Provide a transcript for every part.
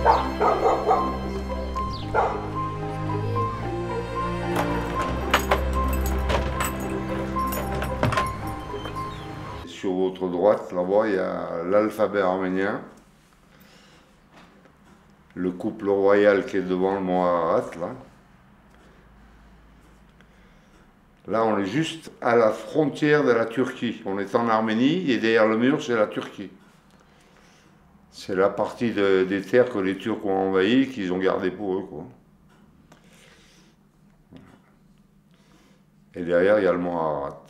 Sur votre droite, là-bas, il y a l'alphabet arménien. Le couple royal qui est devant le mont Ararat, là. Là, on est juste à la frontière de la Turquie. On est en Arménie et derrière le mur, c'est la Turquie. C'est la partie des terres que les Turcs ont envahies, qu'ils ont gardées pour eux, quoi. Et derrière, il y a le mont Ararat.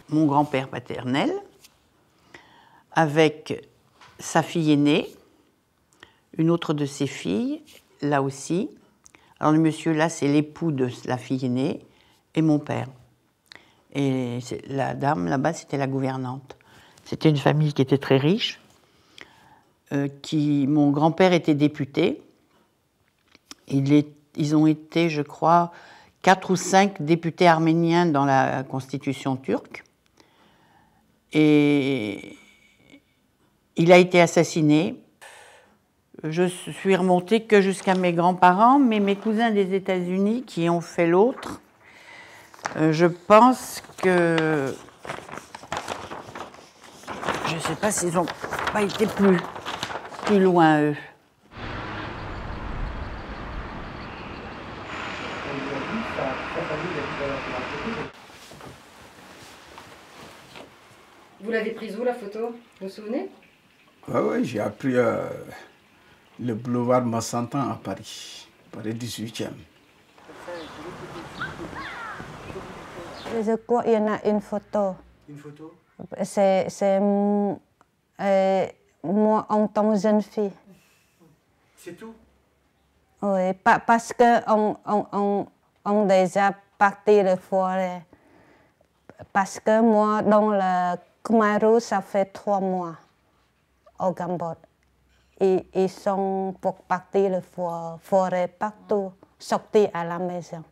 Mon grand-père paternel, avec sa fille aînée, une autre de ses filles, là aussi. Alors le monsieur là, c'est l'époux de la fille aînée, et mon père. Et la dame là-bas, c'était la gouvernante. C'était une famille qui était très riche. Mon grand-père était député. Ils ont été, je crois, 4 ou 5 députés arméniens dans la constitution turque. Et il a été assassiné. Je suis remontée que jusqu'à mes grands-parents, mais mes cousins des États-Unis qui ont fait l'autre, je pense que... Je ne sais pas s'ils n'ont pas été plus loin, eux. Vous l'avez prise où, la photo? Vous vous souvenez? Oui, j'ai appris le boulevard Massantan à Paris, Paris 18e. Je crois qu'il y en a une photo. Une photo? C'est moi en tant que jeune fille. C'est tout? Oui, parce qu'on déjà parti de forêt. Parce que moi, dans le Khmer Rouge, ça fait 3 mois au Cambodge. Ils sont pour partir de forêt partout, sortir à la maison.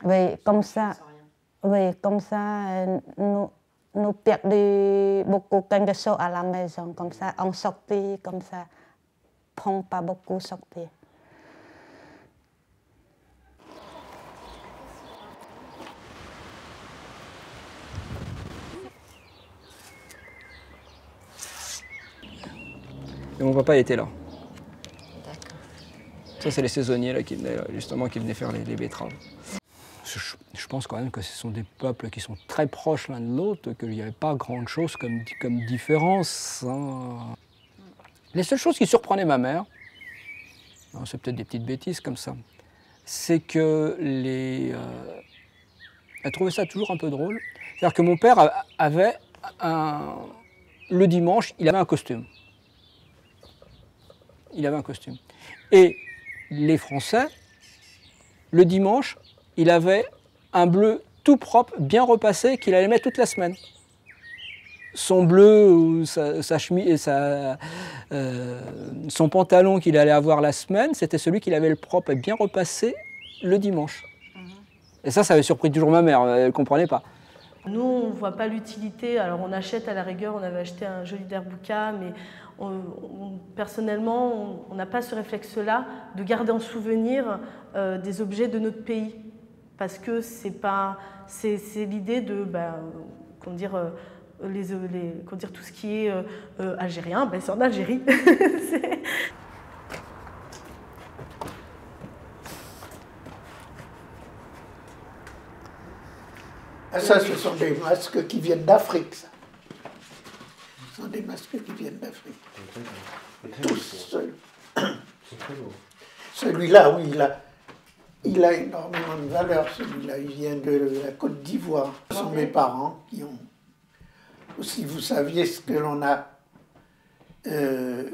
Oui, comme ça. Oui, comme ça, nous perdons beaucoup quelque chose à la maison. Comme ça, on sortit, comme ça, prend pas beaucoup sortir. Et mon papa était là. D'accord. Ça, c'est les saisonniers là, qui venaient faire les betteraves. Je pense quand même que ce sont des peuples qui sont très proches l'un de l'autre, qu'il n'y avait pas grand-chose comme différence. Hein. Les seules choses qui surprenaient ma mère, c'est peut-être des petites bêtises comme ça, c'est que elle trouvait ça toujours un peu drôle. C'est-à-dire que mon père avait le dimanche, il avait un costume. Il avait un costume. Et les Français, le dimanche, il avait un bleu tout propre, bien repassé, qu'il allait mettre toute la semaine. Son bleu, ou sa chemise, son pantalon qu'il allait avoir la semaine, c'était celui qu'il avait le propre et bien repassé le dimanche. Et ça avait surpris toujours ma mère, elle ne comprenait pas. Nous, on ne voit pas l'utilité. Alors, on achète à la rigueur, on avait acheté un joli derbouka, mais personnellement, on n'a pas ce réflexe-là de garder en souvenir des objets de notre pays. Parce que c'est l'idée de, comment dire, tout ce qui est algérien, c'est en Algérie. Ça, ce sont des masques qui viennent d'Afrique, ça. Ce sont des masques qui viennent d'Afrique. Tous. Celui-là, oui, il a énormément de valeur, celui-là. Il vient de la Côte d'Ivoire. Ce sont mes parents qui ont... Si vous saviez ce que l'on a... ce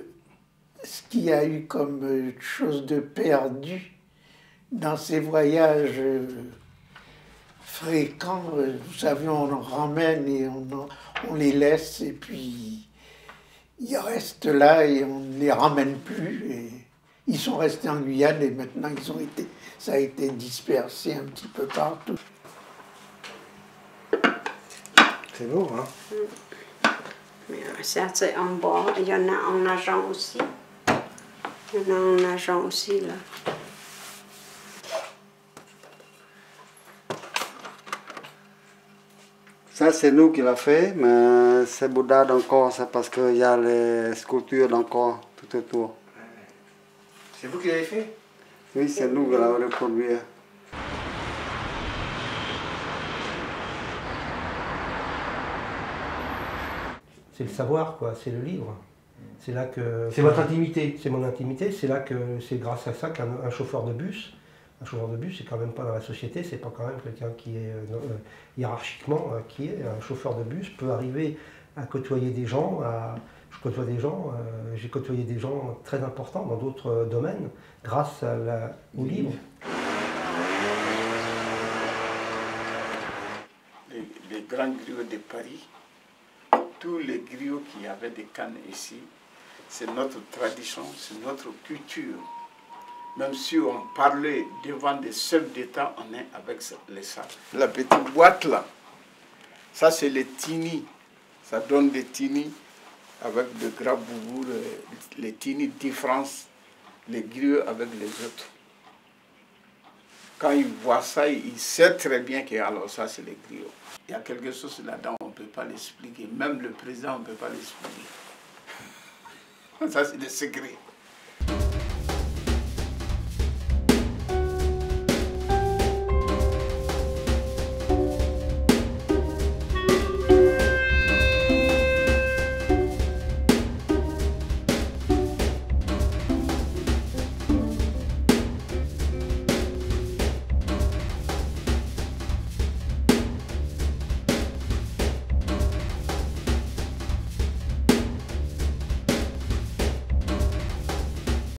qu'il y a eu comme chose de perdu dans ces voyages... fréquents, vous savez, on en ramène et on les laisse et puis ils restent là et on ne les ramène plus. Et ils sont restés en Guyane et maintenant ça a été dispersé un petit peu partout. c'est beau, hein. Mais ça, c'est en bois. Il y en a en argent aussi. Il y en a en argent aussi, là. Ça, c'est nous qui l'a fait, mais c'est Bouddha d'encore, c'est parce qu'il y a les sculptures d'encore tout autour. C'est vous qui l'avez fait? Oui, c'est nous qui l'avons reproduit. C'est le savoir, quoi, c'est le livre. C'est là que. C'est votre intimité. C'est mon intimité, c'est là que c'est grâce à ça qu'un chauffeur de bus, c'est quand même pas dans la société, c'est pas quand même quelqu'un qui est hiérarchiquement, qui est un chauffeur de bus, peut arriver à côtoyer des gens, j'ai côtoyé des gens très importants dans d'autres domaines, grâce au livre. Les grands griots de Paris, tous les griots qui avaient des cannes ici, c'est notre tradition, c'est notre culture. Même si on parlait devant des chefs d'État, on est avec les sacs. La petite boîte là, ça c'est les tinis. Ça donne des tinis avec de gras boubous, les tinis différencent les griots avec les autres. Quand il voit ça, il sait très bien que alors ça c'est les griots. Il y a quelque chose là-dedans, on ne peut pas l'expliquer. Même le président, on ne peut pas l'expliquer. Ça c'est des secrets.